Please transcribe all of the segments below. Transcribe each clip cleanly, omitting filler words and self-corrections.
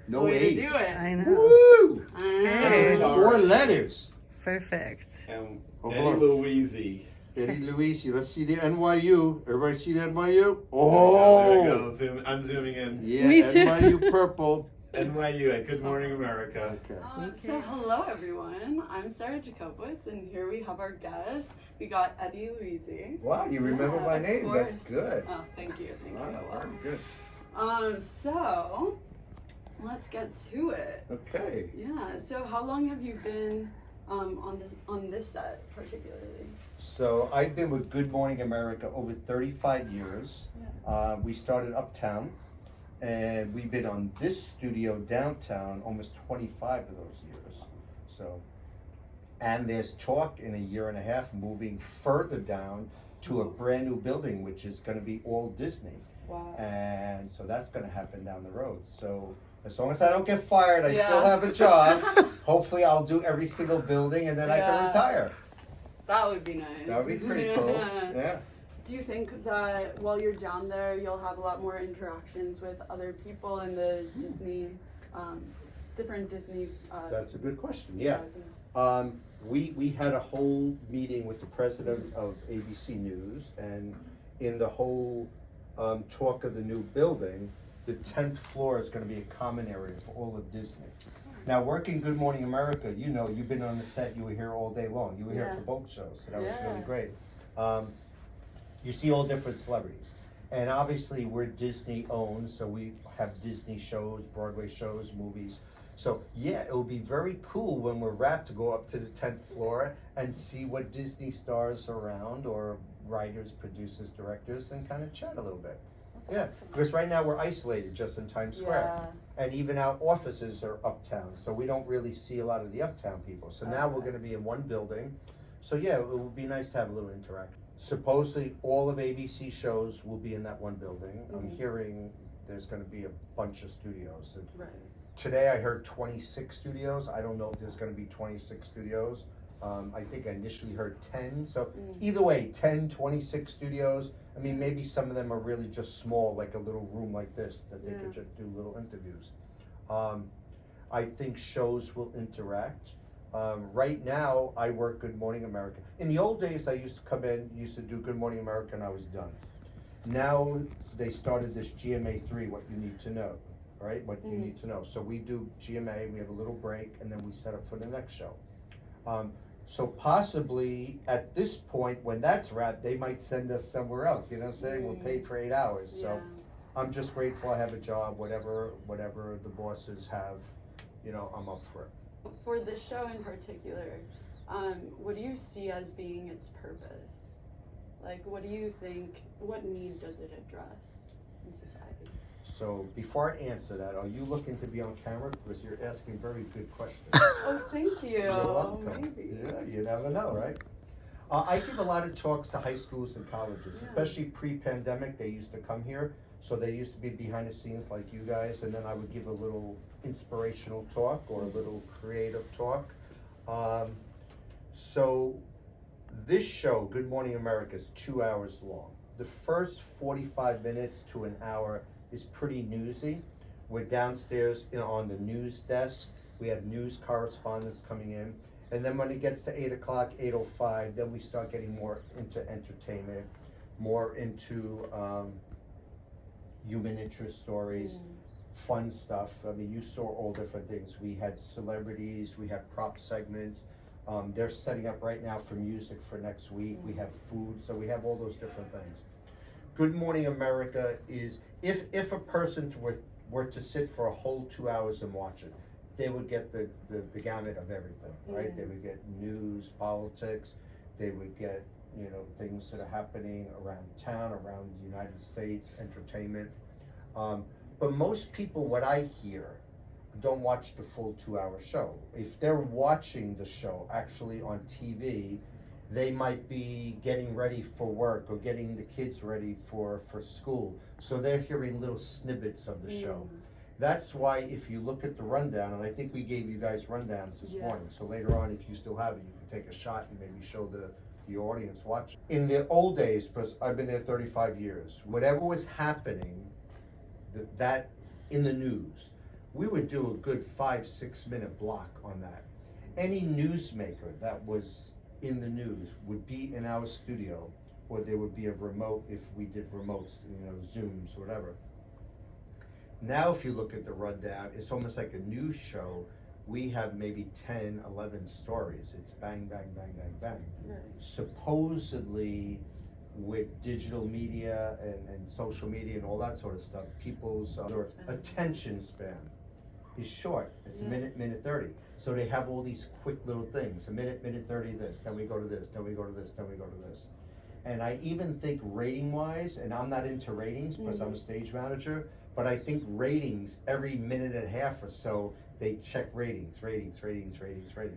It's No the way H. to do it. I know. Woo! I know. Okay. 4 letters. Perfect. And Oh, Eddie boy. Luisi. Eddie Luisi. Let's see the NYU. Everybody see the NYU? There we Oh! go. I'm zooming in. Yeah, Me too. NYU purple. NYU at Good Morning America. Okay. So hello everyone, I'm Sarah Jacobowitz, and here we have our guest. We got Eddie Luisi. Wow, you remember Yeah, my of name. That's course. good. Oh, thank you. Wow, very good. So let's get to it. Okay. Yeah. So how long have you been on this set particularly? So I've been with Good Morning America over 35 years. We started uptown, and we've been on this studio downtown almost 25 of those years. So, and there's talk in a year and a half moving further down to a brand new building, which is going to be all Disney. Wow. And so that's going to happen down the road. So as long as I don't get fired, I Yeah. still have a job. Hopefully I'll do every single building and then I Yeah. can retire. That would be nice. That would be pretty cool. Yeah. Do you think that while you're down there, you'll have a lot more interactions with other people in the Disney, different Disney? That's a good question. Yeah. houses? We had a whole meeting with the president of ABC News, and in the whole talk of the new building, the 10th floor is going to be a common area for all of Disney. Now, working Good Morning America, you know, you've been on the set, you were here all day long. You were here Yeah. for both shows, so that was Yeah. really great. You see all different celebrities. And obviously, we're Disney owned, so we have Disney shows, Broadway shows, movies. So, yeah, it would be very cool when we're wrapped to go up to the 10th floor and see what Disney stars are around, or writers, producers, directors, and kind of chat a little bit. Yeah, because right now we're isolated just in Times Square. Yeah. And even our offices are uptown, so we don't really see a lot of the uptown people. So now we're Okay. gonna be in one building. So yeah, it would be nice to have a little interaction. Supposedly, all of ABC shows will be in that one building. I'm Mhm. hearing there's gonna be a bunch of studios. And Right. today I heard 26 studios. I don't know if there's gonna be 26 studios. I think I initially heard 10. So either way, 10, 26 studios. I mean, maybe some of them are really just small, like a little room like this, that they Yeah. could just do little interviews. I think shows will interact. Right now, I work Good Morning America. In the old days, I used to come in, used to do Good Morning America, and I was done. Now, they started this GMA3, what you need to know, right? What you need to know. So we do GMA, we have a little break, and then we set up for the next show. So possibly at this point, when that's wrapped, they might send us somewhere else. You know what I'm saying? We're paid for 8 hours. So Yeah. I'm just grateful I have a job. Whatever the bosses have, you know, I'm up for it. For this show in particular, what do you see as being its purpose? Like, what do you think? What need does it address in society? So before I answer that, are you looking to be on camera? Because you're asking very good questions. Oh, thank you. You're welcome. Maybe. Yeah, you never know, right? I give a lot of talks to high schools and colleges, Yeah. especially pre-pandemic. They used to come here, so they used to be behind the scenes like you guys, and then I would give a little inspirational talk or a little creative talk. So this show, Good Morning America, is 2 hours long. The first 45 minutes to an hour is pretty newsy. We're downstairs, you know, on the news desk. We have news correspondents coming in. And then when it gets to 8 o'clock, 8:05, then we start getting more into entertainment, more into human interest stories, fun stuff. I mean, you saw all different things. We had celebrities, we had prop segments. They're setting up right now for music for next week. We have food, so we have all those different things. Good Morning America is, if a person were to sit for a whole 2 hours and watch it, they would get the gamut of everything, right? They would get news, politics, they would get, you know, things that are happening around town, around the United States, entertainment. But most people, what I hear, don't watch the full 2 hour show. If they're watching the show actually on TV, they might be getting ready for work or getting the kids ready for school. So they're hearing little snippets of the show. That's why if you look at the rundown, and I think we gave you guys rundowns this morning, so later on, if you still have it, you can take a shot and maybe show the audience watching. In the old days, because I've been there 35 years, whatever was happening, that in the news, we would do a good 5-6 minute block on that. Any newsmaker that was in the news would be in our studio, or there would be a remote if we did remotes, Zooms, whatever. Now, if you look at the rundown, it's almost like a news show. We have maybe 10, 11 stories. It's bang, bang, bang, bang, bang. Right. Supposedly, with digital media and social media and all that sort of stuff, people's attention span is short. It's a minute 30. So they have all these quick little things. A minute 30 this, then we go to this, then we go to this, then we go to this. And I even think rating wise, and I'm not into ratings because I'm a stage manager, but I think ratings every minute and a half or so, they check ratings.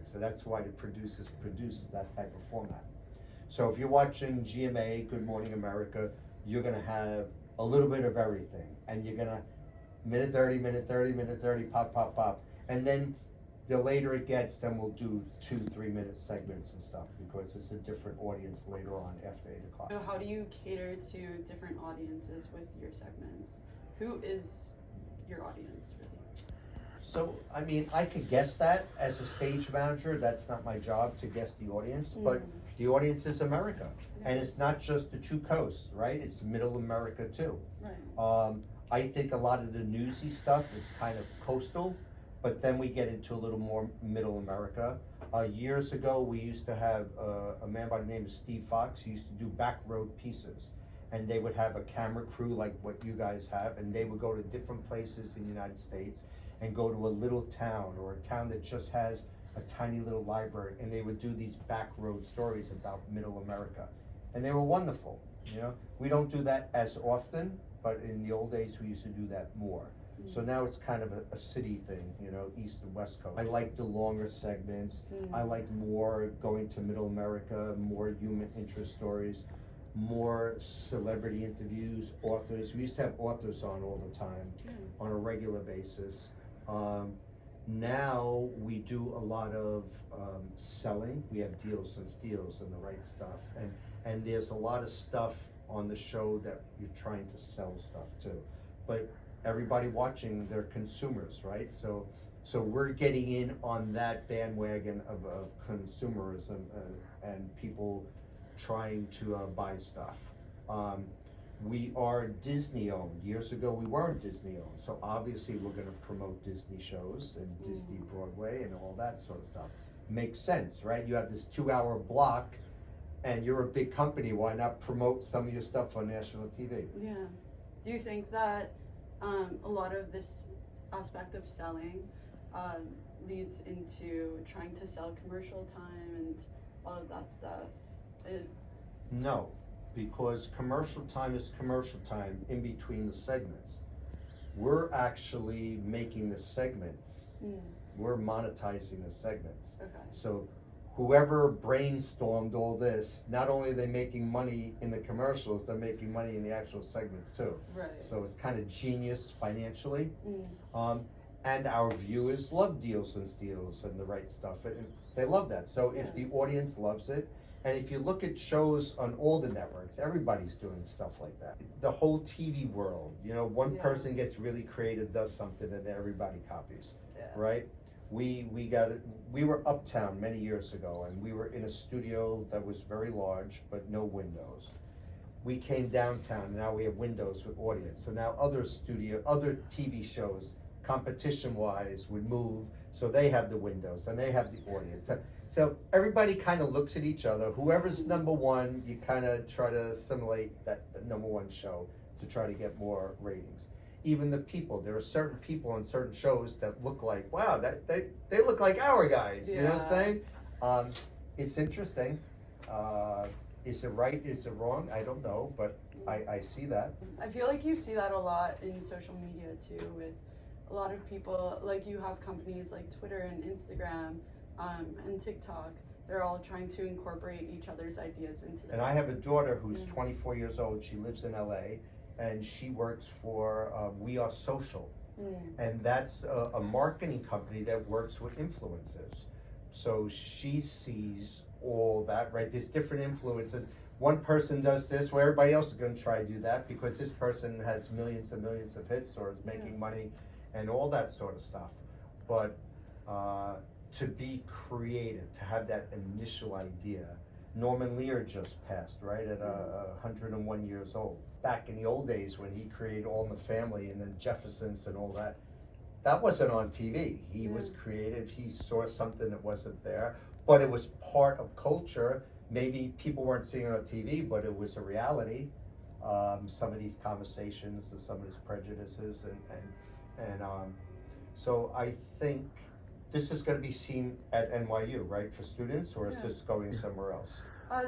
So that's why the producers produce that type of format. So if you're watching GMA, Good Morning America, you're gonna have a little bit of everything. And you're gonna minute 30, pop. And then the later it gets, then we'll do 2-3 minute segments and stuff, because it's a different audience later on after 8 o'clock. So how do you cater to different audiences with your segments? Who is your audience, really? So, I mean, I could guess that as a stage manager. That's not my job to guess the audience, but the audience is America. And it's not just the two coasts, right? It's middle America too. Right. I think a lot of the newsy stuff is kind of coastal, but then we get into a little more middle America. Years ago, we used to have a man by the name of Steve Fox who used to do back road pieces. And they would have a camera crew like what you guys have, and they would go to different places in the United States and go to a little town or a town that just has a tiny little library, and they would do these back road stories about middle America. And they were wonderful, We don't do that as often, but in the old days we used to do that more. So now it's kind of a city thing, East and West Coast. I like the longer segments. I like more going to middle America, more human interest stories, more celebrity interviews, authors. We used to have authors on all the time on a regular basis. Now we do a lot of selling. We have deals and steals and the right stuff. And there's a lot of stuff on the show that you're trying to sell stuff to. But everybody watching, they're consumers, right? So we're getting in on that bandwagon of consumerism and people trying to buy stuff. We are Disney owned. Years ago we weren't Disney owned, so obviously we're going to promote Disney shows and Disney Broadway and all that sort of stuff. Makes sense, right? You have this 2-hour block and you're a big company, why not promote some of your stuff on national TV? Yeah. Do you think that a lot of this aspect of selling leads into trying to sell commercial time and all of that stuff? No, because commercial time is commercial time in between the segments. We're actually making the segments. We're monetizing the segments. Okay. So whoever brainstormed all this, not only are they making money in the commercials, they're making money in the actual segments too. Right. So it's kind of genius financially. And our viewers love deals and steals and the right stuff. And they love that. So if the audience loves it, and if you look at shows on all the networks, everybody's doing stuff like that. The whole TV world, one person gets really creative, does something, and everybody copies, right? We were uptown many years ago, and we were in a studio that was very large, but no windows. We came downtown, and now we have windows with audience. So now other TV shows, competition-wise, would move, so they have the windows, and they have the audience. So everybody kind of looks at each other. Whoever's number one, you kind of try to assimilate that number one show to try to get more ratings. Even the people, there are certain people on certain shows that look like, wow, they look like our guys. You know what I'm saying? It's interesting. Is it right? Is it wrong? I don't know, but I see that. I feel like you see that a lot in social media too, with a lot of people. Like, you have companies like Twitter and Instagram and TikTok. They're all trying to incorporate each other's ideas into them. And I have a daughter who's 24 years old. She lives in LA, and she works for We Are Social. And that's a marketing company that works with influencers. So she sees all that, right? There's different influences. One person does this, well, everybody else is going to try to do that because this person has millions and millions of hits or is making money. and all that sort of stuff. But to be creative, to have that initial idea. Norman Lear just passed, right, at 101 years old. Back in the old days when he created All in the Family and then Jeffersons and all that, that wasn't on TV. He was creative, he saw something that wasn't there, but it was part of culture. Maybe people weren't seeing it on TV, but it was a reality. Some of these conversations and some of these prejudices and so I think this is going to be seen at NYU, right, for students, or is this going somewhere else?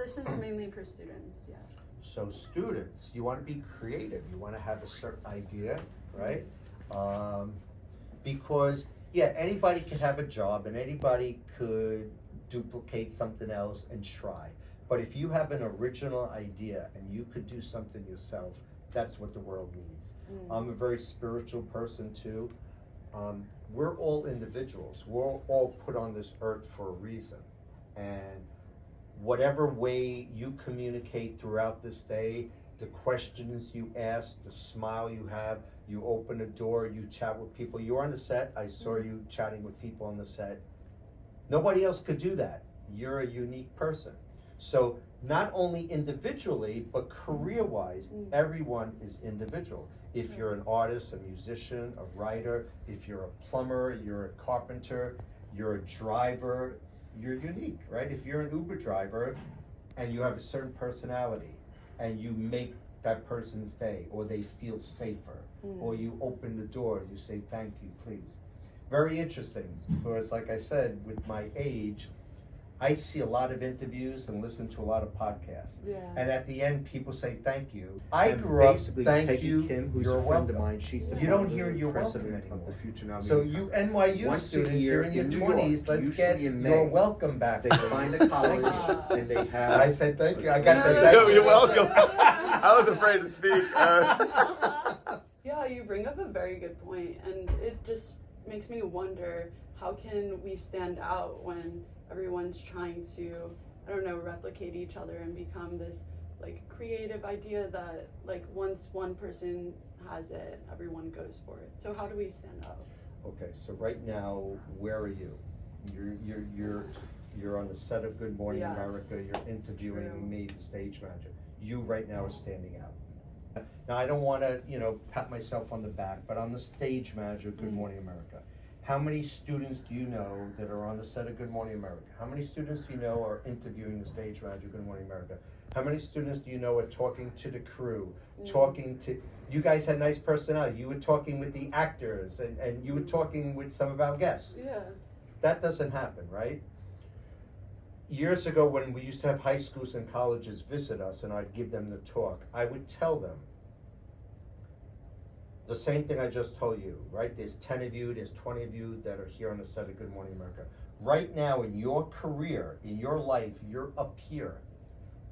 This is mainly for students, yeah. So students, you want to be creative, you want to have a certain idea, right? Because, yeah, anybody can have a job and anybody could duplicate something else and try. But if you have an original idea and you could do something yourself, that's what the world needs. I'm a very spiritual person too. We're all individuals. We're all put on this earth for a reason. And whatever way you communicate throughout this day, the questions you ask, the smile you have, you open a door, you chat with people. You're on the set, I saw you chatting with people on the set. Nobody else could do that. You're a unique person. So not only individually, but career-wise, everyone is individual. If you're an artist, a musician, a writer, if you're a plumber, you're a carpenter, you're a driver, you're unique, right? If you're an Uber driver and you have a certain personality and you make that person's day, or they feel safer, or you open the door, you say, thank you, please. Very interesting, because like I said, with my age, I see a lot of interviews and listen to a lot of podcasts. Yeah. And at the end, people say thank you. I grew up, thank Peggy you, Kim, who's you're a friend welcome. of mine, she's the You don't founder hear and you're president welcome of the Future Now So Media you Company. NYU Once a students, year you're in your in New 20s, York, let's usually get in your May, welcome back. They find a college and they have. I said thank you, I got the No, thank Yo, you. you're welcome. I was afraid to speak. Yeah, you bring up a very good point, and it just makes me wonder, how can we stand out when everyone's trying to, I don't know, replicate each other and become this like creative idea that like once one person has it, everyone goes for it. So how do we stand out? Okay, so right now, where are you? You're on the set of Good Morning Yes, America, you're interviewing true. me, the stage manager. You right now are standing out. Now, I don't wanna, pat myself on the back, but I'm the stage manager of Good Morning America. How many students do you know that are on the set of Good Morning America? How many students do you know are interviewing the stage manager of Good Morning America? How many students do you know are talking to the crew, talking to, you guys had nice personality, you were talking with the actors and you were talking with some of our guests. Yeah. That doesn't happen, right? Years ago when we used to have high schools and colleges visit us and I'd give them the talk, I would tell them the same thing I just told you, right? There's 10 of you, there's 20 of you that are here on the set of Good Morning America. Right now in your career, in your life, you're up here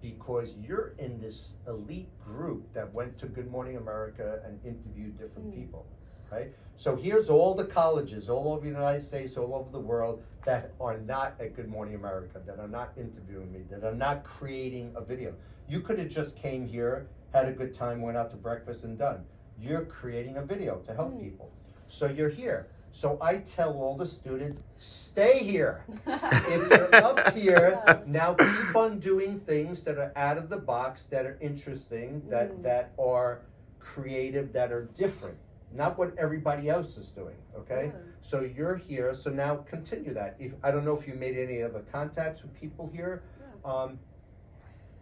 because you're in this elite group that went to Good Morning America and interviewed different people, right? So here's all the colleges all over the United States, all over the world that are not at Good Morning America, that are not interviewing me, that are not creating a video. You could have just came here, had a good time, went out to breakfast and done. You're creating a video to help people. So you're here. So I tell all the students, stay here. If you're up here, now keep on doing things that are out of the box, that are interesting, that are creative, that are different. Not what everybody else is doing, okay? Yeah. So you're here, so now continue that. I don't know if you made any other contacts with people here.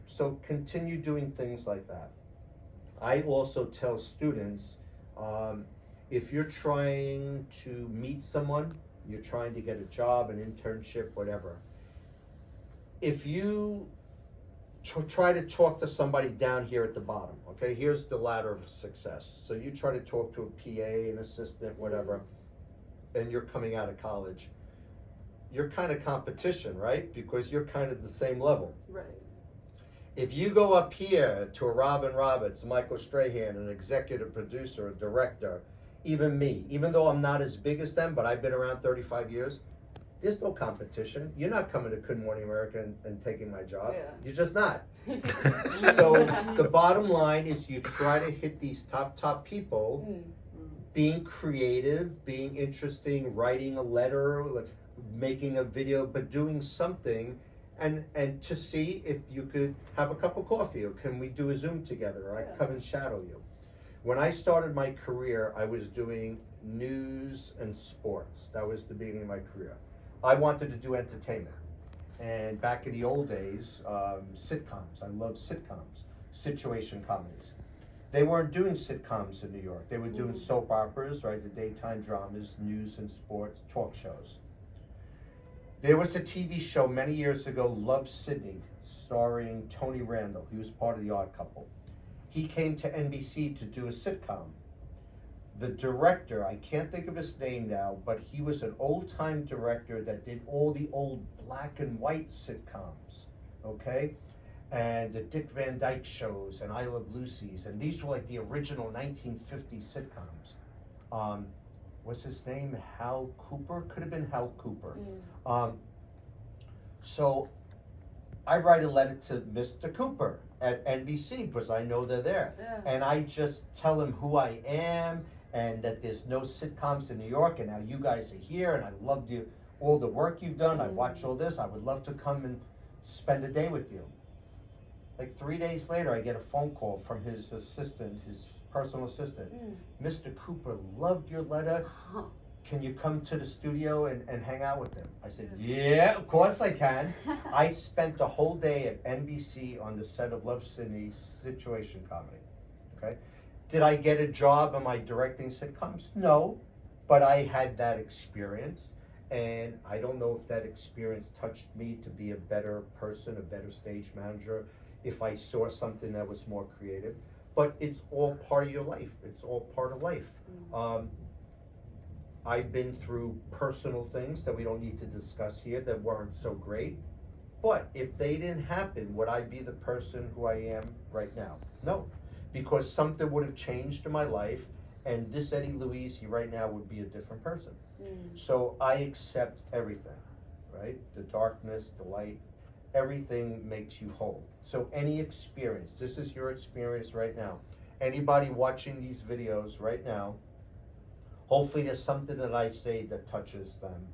So continue doing things like that. I also tell students, if you're trying to meet someone, you're trying to get a job, an internship, whatever, if you try to talk to somebody down here at the bottom, okay, here's the ladder of success. So you try to talk to a PA, an assistant, whatever, and you're coming out of college, you're kind of competition, right? Because you're kind of the same level. Right. If you go up here to a Robin Roberts, Michael Strahan, an executive producer, a director, even me, even though I'm not as big as them, but I've been around 35 years, there's no competition. You're not coming to Good Morning America and taking my job. Yeah. You're just not. So the bottom line is you try to hit these top people being creative, being interesting, writing a letter, like making a video, but doing something, and to see if you could have a cup of coffee, or can we do a Zoom together, or I come and shadow you. When I started my career, I was doing news and sports. That was the beginning of my career. I wanted to do entertainment. And back in the old days, sitcoms. I loved sitcoms, situation comedies. They weren't doing sitcoms in New York. They were doing soap operas, right? The daytime dramas, news and sports, talk shows. There was a TV show many years ago, Love Sydney, starring Tony Randall. He was part of the Odd Couple. He came to NBC to do a sitcom. The director, I can't think of his name now, but he was an old-time director that did all the old black and white sitcoms, okay? And the Dick Van Dyke shows and I Love Lucy's, and these were like the original 1950 sitcoms. What's his name? Hal Cooper? Could have been Hal Cooper. So I write a letter to Mr. Cooper at NBC because I know they're there. And I just tell him who I am and that there's no sitcoms in New York, and now you guys are here, and I loved you, all the work you've done. I watched all this. I would love to come and spend a day with you. Like 3 days later, I get a phone call from his assistant, his personal assistant. Mr. Cooper loved your letter. Can you come to the studio and hang out with him? I said, yeah, of course I can. I spent the whole day at NBC on the set of Love Sydney situation comedy, okay? Did I get a job? Am I directing sitcoms? No, but I had that experience, and I don't know if that experience touched me to be a better person, a better stage manager, if I saw something that was more creative. But it's all part of your life. It's all part of life. I've been through personal things that we don't need to discuss here that weren't so great. But if they didn't happen, would I be the person who I am right now? No, because something would have changed in my life, and this Eddie Luisi right now would be a different person. So I accept everything, right? The darkness, the light, everything makes you whole. So any experience, this is your experience right now. Anybody watching these videos right now, hopefully there's something that I say that touches them,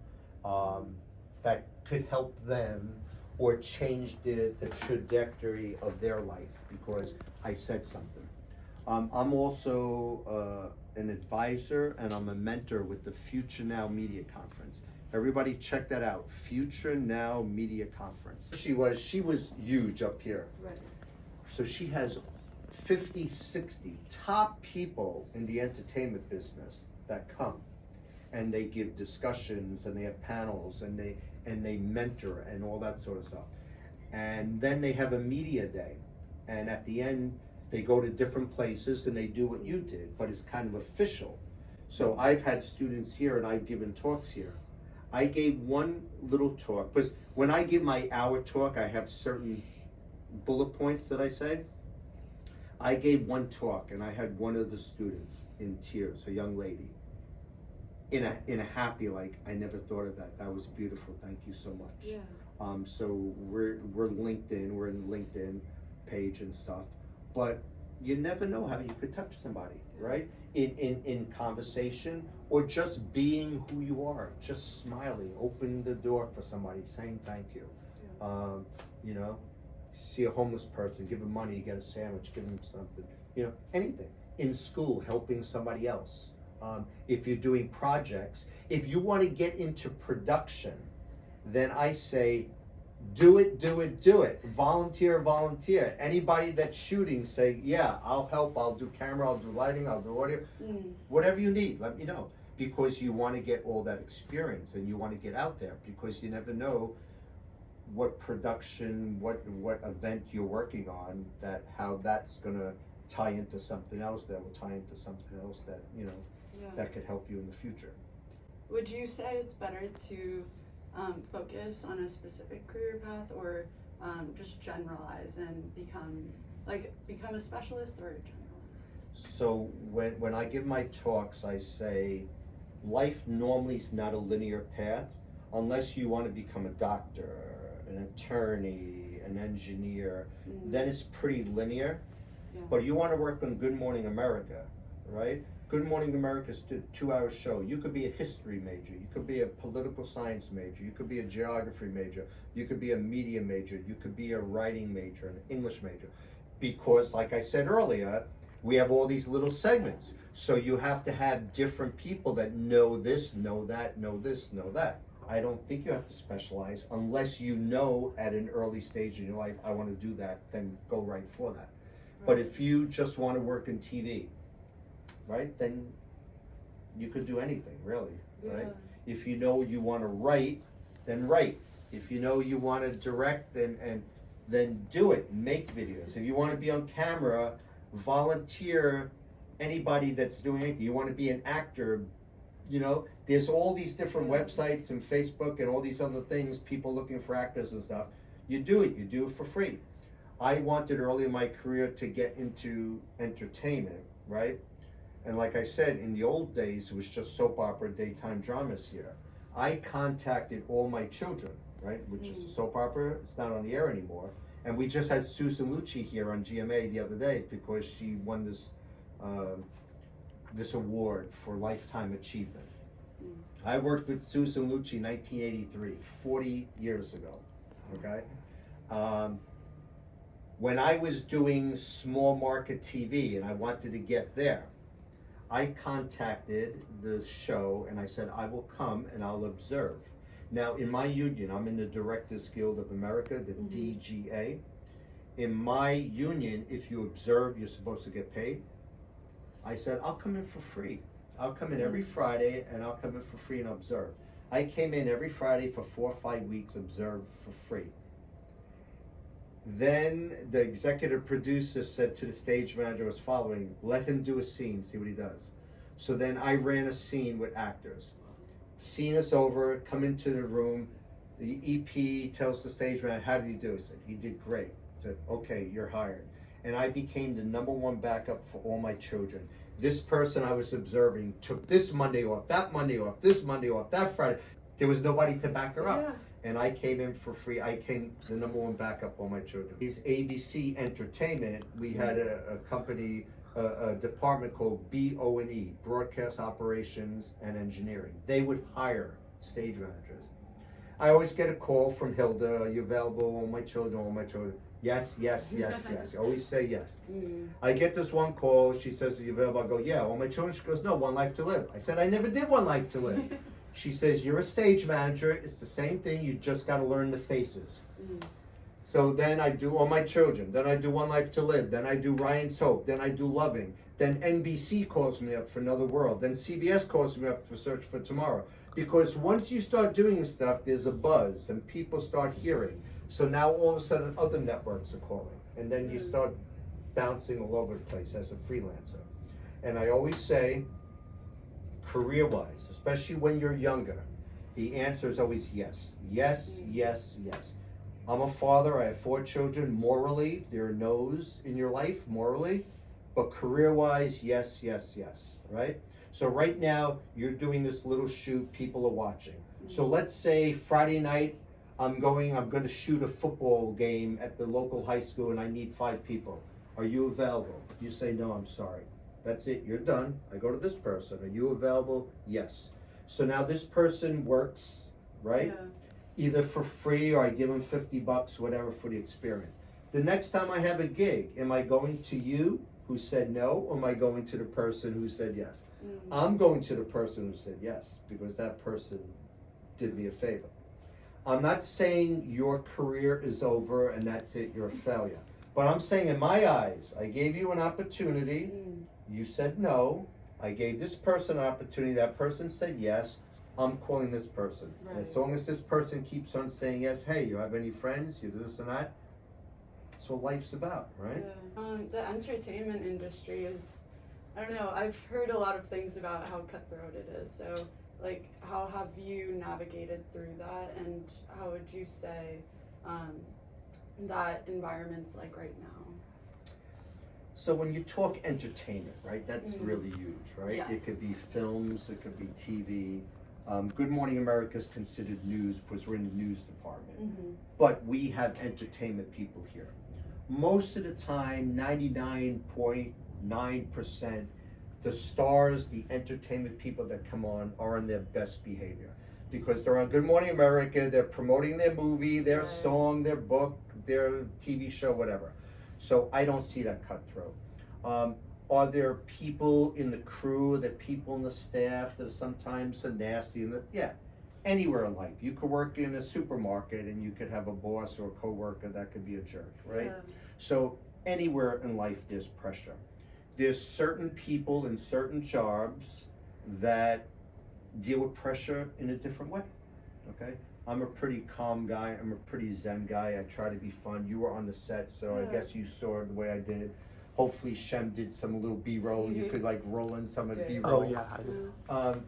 that could help them or change the trajectory of their life because I said something. I'm also an advisor and I'm a mentor with the Future Now Media Conference. Everybody check that out, Future Now Media Conference. She was huge up here. Right. So she has 50, 60 top people in the entertainment business that come, and they give discussions and they have panels and they mentor and all that sort of stuff. And then they have a media day, and at the end they go to different places and they do what you did, but it's kind of official. So I've had students here and I've given talks here. I gave one little talk, but when I give my hour talk, I have certain bullet points that I say. I gave one talk and I had one of the students in tears, a young lady, in a happy, like, I never thought of that. That was beautiful. Thank you so much. Yeah. So we're LinkedIn, we're in LinkedIn page and stuff, but you never know how you could touch somebody, right? In conversation, or just being who you are, just smiling, opening the door for somebody, saying thank you. You know, see a homeless person, give them money, get a sandwich, give them something, you know, anything. In school, helping somebody else. If you're doing projects, if you want to get into production, then I say, do it, do it, do it. Volunteer, volunteer. Anybody that's shooting, say, yeah, I'll help, I'll do camera, I'll do lighting, I'll do audio. Whatever you need, let me know. Because you want to get all that experience and you want to get out there, because you never know what production, what event you're working on, that how that's gonna tie into something else that will tie into something else that, you know, that could help you in the future. Would you say it's better to focus on a specific career path, or just generalize and become a specialist or a generalist? So when I give my talks, I say life normally is not a linear path unless you want to become a doctor, an attorney, an engineer. Then it's pretty linear. But you want to work on Good Morning America, right? Good Morning America did a 2-hour show. You could be a history major. You could be a political science major. You could be a geography major. You could be a media major. You could be a writing major, an English major. Because, like I said earlier, we have all these little segments. So you have to have different people that know this, know that, know this, know that. I don't think you have to specialize unless you know at an early stage in your life, I want to do that, then go right for that. But if you just want to work in TV, right, then you could do anything, really, right? If you know you want to write, then write. If you know you want to direct, then do it, make videos. If you want to be on camera, volunteer. Anybody that's doing anything, you want to be an actor, you know, there's all these different websites and Facebook and all these other things, people looking for actors and stuff. You do it for free. I wanted early in my career to get into entertainment, right? And like I said, in the old days, it was just soap opera, daytime dramas here. I contacted all my children, right, which is a soap opera. It's not on the air anymore. And we just had Susan Lucci here on GMA the other day because she won this award for lifetime achievement. I worked with Susan Lucci in 1983, 40 years ago, okay? When I was doing small market TV and I wanted to get there, I contacted the show and I said, I will come and I'll observe. Now in my union, I'm in the Directors Guild of America, the DGA. In my union, if you observe, you're supposed to get paid. I said, I'll come in for free. I'll come in every Friday and I'll come in for free and observe. I came in every Friday for 4 or 5 weeks, observed for free. Then the executive producer said to the stage manager who was following, let him do a scene, see what he does. So then I ran a scene with actors. Scene is over, come into the room. The EP tells the stage manager, how did he do? He said, he did great. I said, okay, you're hired. And I became the #1 backup for all my children. This person I was observing took this Monday off, that Monday off, this Monday off, that Friday. There was nobody to back her up. And I came in for free. I came the #1 backup for all my children. These ABC Entertainment, we had a company, a department called BO&E, Broadcast Operations and Engineering. They would hire stage managers. I always get a call from Hilda, are you available? All my children. Yes, yes, yes, yes. Always say yes. I get this one call, she says, are you available? I go, yeah, all my children. She goes, no, One Life to Live. I said, I never did One Life to Live. She says, you're a stage manager. It's the same thing. You just got to learn the faces. So then I do All My Children. Then I do One Life to Live. Then I do Ryan's Hope. Then I do Loving. Then NBC calls me up for Another World. Then CBS calls me up for Search for Tomorrow. Because once you start doing stuff, there's a buzz and people start hearing. So now all of a sudden other networks are calling. And then you start bouncing all over the place as a freelancer. And I always say, career-wise, especially when you're younger, the answer is always yes. Yes, yes, yes. I'm a father, I have 4 children. Morally, there are no's in your life, morally. But career-wise, yes, yes, yes, right? So right now, you're doing this little shoot, people are watching. So let's say Friday night, I'm going to shoot a football game at the local high school and I need 5 people. Are you available? You say, no, I'm sorry. That's it, you're done. I go to this person. Are you available? Yes. So now this person works, right? Either for free or I give them $50, whatever, for the experience. The next time I have a gig, am I going to you who said no, or am I going to the person who said yes? I'm going to the person who said yes, because that person did me a favor. I'm not saying your career is over and that's it, you're a failure. But I'm saying in my eyes, I gave you an opportunity, you said no, I gave this person an opportunity, that person said yes, I'm calling this person. Right. As long as this person keeps on saying yes, hey, you have any friends, you do this and that, that's what life's about, right? The entertainment industry is, I don't know, I've heard a lot of things about how cutthroat it is, so like how have you navigated through that, and how would you say that environment's like right now? So when you talk entertainment, right, that's really huge, right? Yes. It could be films, it could be TV. Good Morning America is considered news because we're in the news department. But we have entertainment people here. Most of the time, 99.9%, the stars, the entertainment people that come on are on their best behavior. Because they're on Good Morning America, they're promoting their movie, their Right. song, their book, their TV show, whatever. So I don't see that cutthroat. Are there people in the crew, the people in the staff that sometimes are nasty? Yeah, anywhere in life. You could work in a supermarket and you could have a boss or a coworker that could be a jerk, right? Yeah. So anywhere in life there's pressure. There's certain people in certain jobs that deal with pressure in a different way, okay? I'm a pretty calm guy, I'm a pretty zen guy, I try to be fun. You were on the set, so I Yeah. guess you saw the way I did. Hopefully Shem did some little B-roll, you could like roll in some of the Yeah. B-roll. Oh yeah, I do.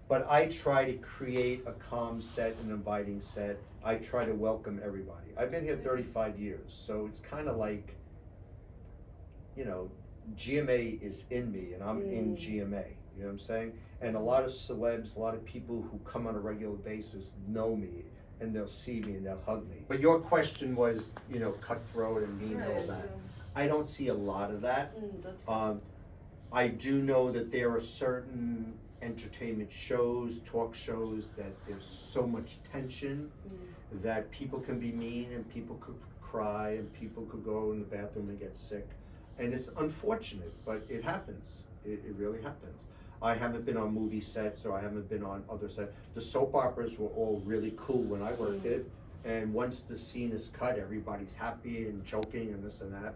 But I try to create a calm set, an inviting set. I try to welcome everybody. I've been here 35 years, so it's kind of like, you know, GMA is in me and I'm in GMA, you know what I'm saying? And a lot of celebs, a lot of people who come on a regular basis know me and they'll see me and they'll hug me. But your question was, you know, cutthroat and mean and all Right, that. yeah. I don't see a lot of that. That's good. I do know that there are certain entertainment shows, talk shows, that there's so much tension that people can be mean and people could cry and people could go in the bathroom and get sick. And it's unfortunate, but it happens. It really happens. I haven't been on movie sets or I haven't been on other sets. The soap operas were all really cool when I worked it. And once the scene is cut, everybody's happy and joking and this and that.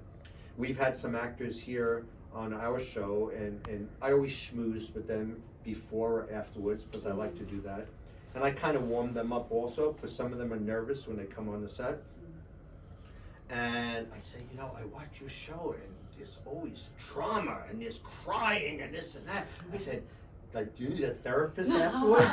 We've had some actors here on our show and I always schmooze with them before or afterwards because I like to do that. And I kind of warm them up also because some of them are nervous when they come on the set. And I say, you know, I watch your show and there's always drama and there's crying and this and that. I said, like, do you need a therapist afterwards?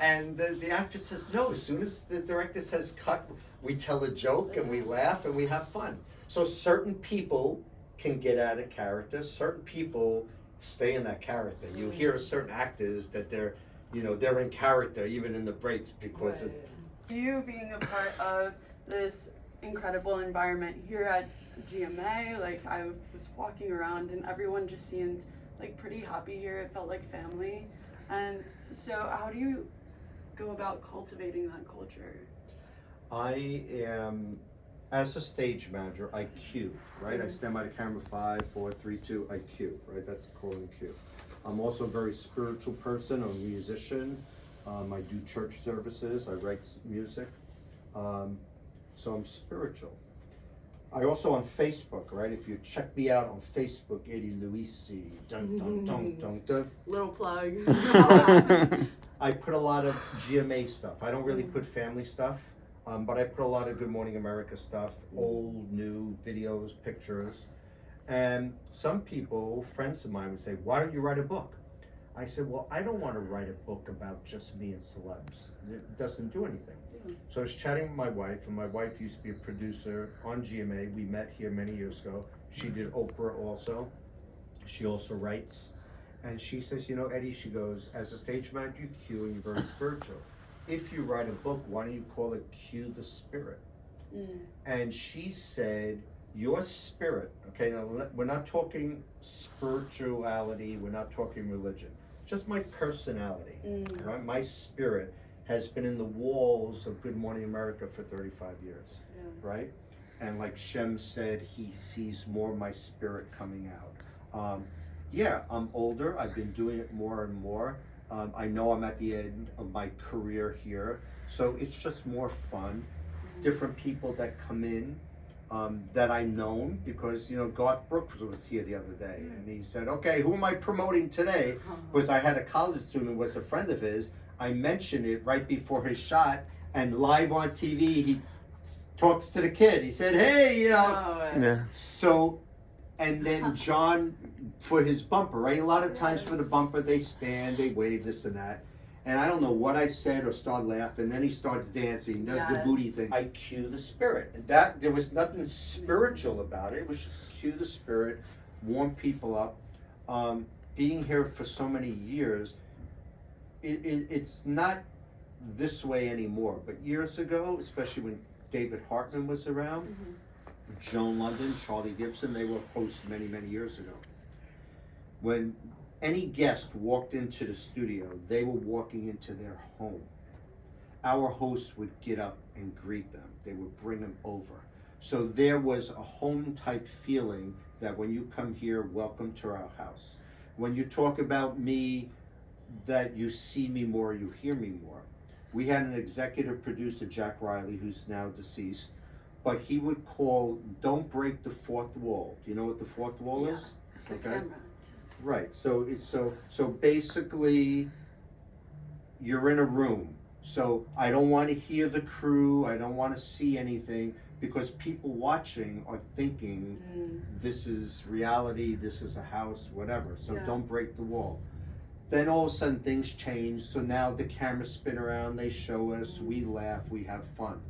And the actress says, no, as soon as the director says cut, we tell a joke and we laugh and we have fun. So certain people can get out of character, certain people stay in that character. You hear certain actors that they're, you know, they're in character even in the breaks because of you being a part of this incredible environment here at GMA. Like, I was walking around and everyone just seemed like pretty happy here. It felt like family. And so how do you go about cultivating that culture? I am, as a stage manager, I cue, right? I stand by the camera, 5, 4, 3, 2, I cue, right? That's calling cue. I'm also a very spiritual person. I'm a musician. I do church services. I write music. So I'm spiritual. I also on Facebook, right? If you check me out on Facebook, Eddie Luisi, dun dun dun dun dun. Little plug. I put a lot of GMA stuff. I don't really put family stuff, but I put a lot of Good Morning America stuff, old, new videos, pictures. And some people, friends of mine, would say, why don't you write a book? I said, well, I don't want to write a book about just me and celebs. It doesn't do anything. So I was chatting with my wife, and my wife used to be a producer on GMA. We met here many years ago. She did Oprah also. She also writes. And she says, you know, Eddie, she goes, as a stage manager, you cue and you're very spiritual. If you write a book, why don't you call it Cue the Spirit? And she said, your spirit, okay, now we're not talking spirituality, we're not talking religion, just my personality, right? My spirit has been in the walls of Good Morning America for 35 years, right? And like Shem said, he sees more of my spirit coming out. Yeah, I'm older, I've been doing it more and more. I know I'm at the end of my career here, so it's just more fun. Different people that come in that I known, because, you know, Garth Brooks was here the other day, and he said, okay, who am I promoting today? Because I had a college student who was a friend of his. I mentioned it right before his shot, and live on TV, he talks to the kid. He said, hey, you know. Yeah. So, and then John, for his bumper, right? A lot of times for the bumper, they stand, they wave, this and that. And I don't know what I said or start laughing. And then he starts dancing, does the booty thing. I cue the spirit. And that, there was nothing spiritual about it. It was just cue the spirit, warm people up. Being here for so many years, it's not this way anymore. But years ago, especially when David Hartman was around, Joan London, Charlie Gibson, they were hosts many, many years ago. When any guest walked into the studio, they were walking into their home. Our hosts would get up and greet them. They would bring them over. So there was a home type feeling that when you come here, welcome to our house. When you talk about me, that you see me more, you hear me more. We had an executive producer, Jack Riley, who's now deceased, but he would call, don't break the fourth wall. Do you know what the fourth wall is? The camera. Right, so it's so basically you're in a room. So I don't want to hear the crew, I don't want to see anything, because people watching are thinking this is reality, this is a house, whatever. So don't break the wall. Then all of a sudden things change, so now the cameras spin around, they show us, we laugh, we have fun.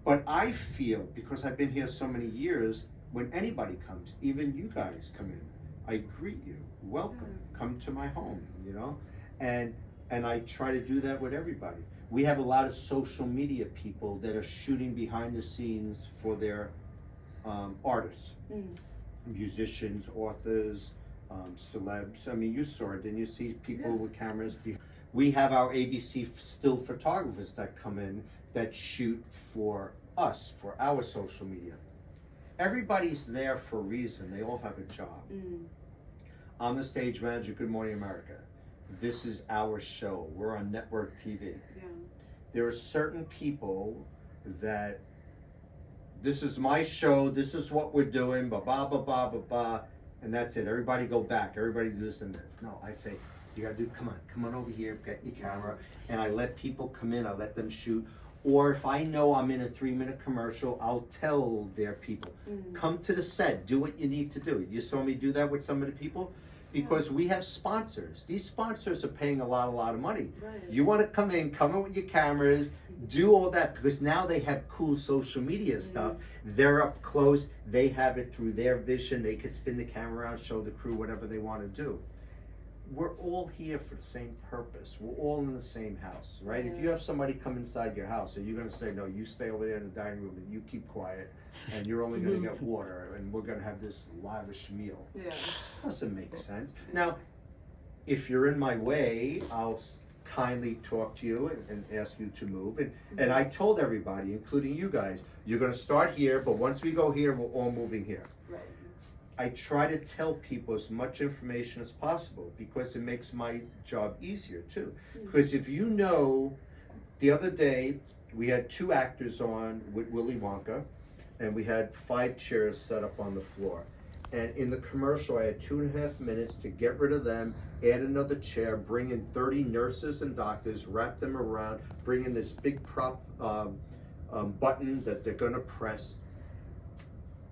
But I feel, because I've been here so many years, when anybody comes, even you guys come in, I greet you, welcome, come to my home, you know? And I try to do that with everybody. We have a lot of social media people that are shooting behind the scenes for their artists, musicians, authors, celebs. I mean, you saw it, didn't you see people with cameras? We have our ABC still photographers that come in that shoot for us, for our social media. Everybody's there for a reason. They all have a job. I'm the stage manager, Good Morning America. This is our show. We're on network TV. There are certain people that this is my show, this is what we're doing, ba ba ba ba ba ba, and that's it. Everybody go back, everybody do this and that. No, I say, you gotta do, come on over here, get your camera, and I let people come in, I let them shoot. Or if I know I'm in a 3-minute commercial, I'll tell their people, come to the set, do what you need to do. You saw me do that with some of the people? Because we have sponsors. These sponsors are paying a lot of money. You want to come in with your cameras, do all that, because now they have cool social media stuff. They're up close, they have it through their vision, they can spin the camera around, show the crew whatever they want to do. We're all here for the same purpose. We're all in the same house, right? If you have somebody come inside your house, are you going to say, no, you stay over there in the dining room and you keep quiet and you're only going to get water and we're going to have this lavish meal? Doesn't make sense. Now, if you're in my way, I'll kindly talk to you and ask you to move. And I told everybody, including you guys, you're going to start here, but once we go here, we're all moving here. I try to tell people as much information as possible because it makes my job easier too. Because if you know, the other day we had 2 actors on with Willy Wonka and we had 5 chairs set up on the floor. And in the commercial I had 2.5 minutes to get rid of them, add another chair, bring in 30 nurses and doctors, wrap them around, bring in this big prop button that they're gonna press.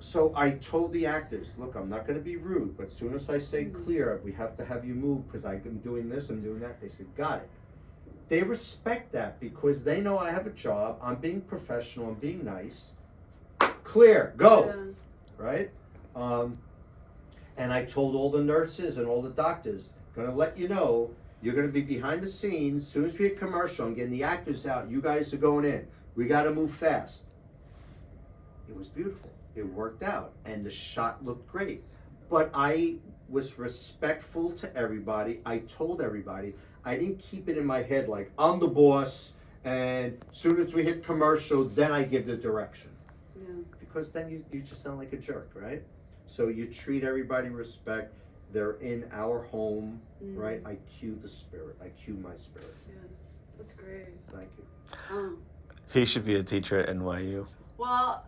So I told the actors, look, I'm not going to be rude, but as soon as I say clear, we have to have you move because I'm doing this, I'm doing that. They said, got it. They respect that because they know I have a job, I'm being professional, I'm being nice. Clear, go, right? And I told all the nurses and all the doctors, going to let you know, you're going to be behind the scenes. As soon as we hit commercial, I'm getting the actors out, you guys are going in. We got to move fast. It was beautiful. It worked out and the shot looked great. But I was respectful to everybody. I told everybody. I didn't keep it in my head like I'm the boss and as soon as we hit commercial, then I give the direction. Because then you just sound like a jerk, right? So you treat everybody with respect. They're in our home, right? I cue the spirit. I cue my spirit. That's great. Thank you. He should be a teacher at NYU. Well,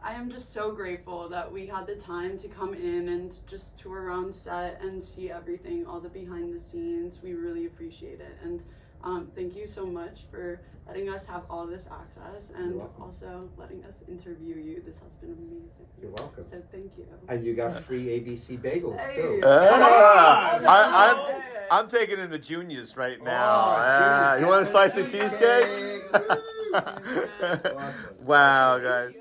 I am just so grateful that we had the time to come in and just tour around set and see everything, all the behind the scenes. We really appreciate it. And thank you so much for letting us have all this access and also letting us interview you. This has been amazing. You're welcome. So thank you. And you got free ABC bagels too. I'm taking him to Junior's right now. You want a slice of cheesecake? Awesome. Wow, guys.